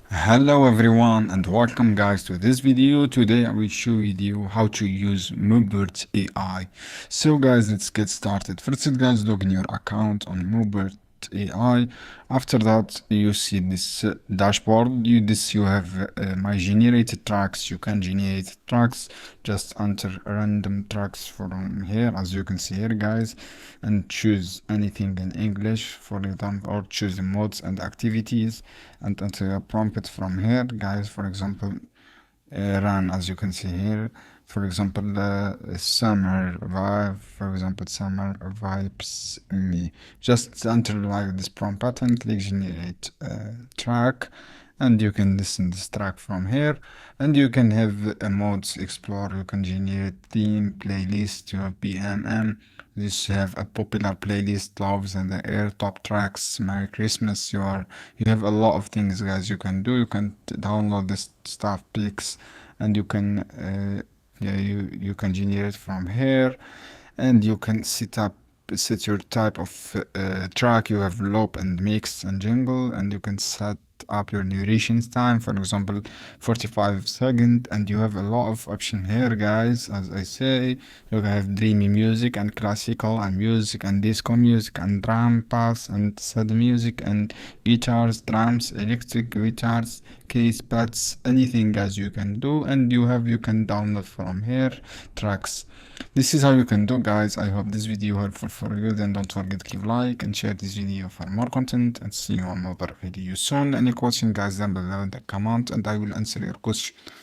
Hello everyone and welcome guys to this video. Today I will show you how to use Mubert AI. So guys, let's get started. First guys, log in your account on Mubert AI. After that you see this dashboard. You have my generated tracks. You can generate tracks, just enter random tracks from here, as you can see here guys, and choose anything in English for example, or choose the modes and activities and enter a prompt from here guys. For example, run, as you can see here. For example, summer vibe, for example, summer vibes me. Just enter like this prompt button, click generate track, and you can listen this track from here. And you can have modes explore. You can generate theme, playlist. You have BMM. This have a popular playlist, loves and the air top tracks, Merry Christmas. You have a lot of things guys you can do. You can download this stuff pics, and you can you can generate from here, and you can set your type of track. You have loop and mix and jingle, and you can set up your durations time, for example 45 seconds, and you have a lot of option here guys. As I say, you have dreamy music and classical and music and disco music and drum pass and sad music and guitars, drums, electric guitars, case pads, anything guys you can do. And you can download from here tracks. This is how you can do guys. I hope this video helpful for you. Then don't forget to give like and share this video for more content, and see you on another video soon. Any question guys, down below in the comment and I will answer your question.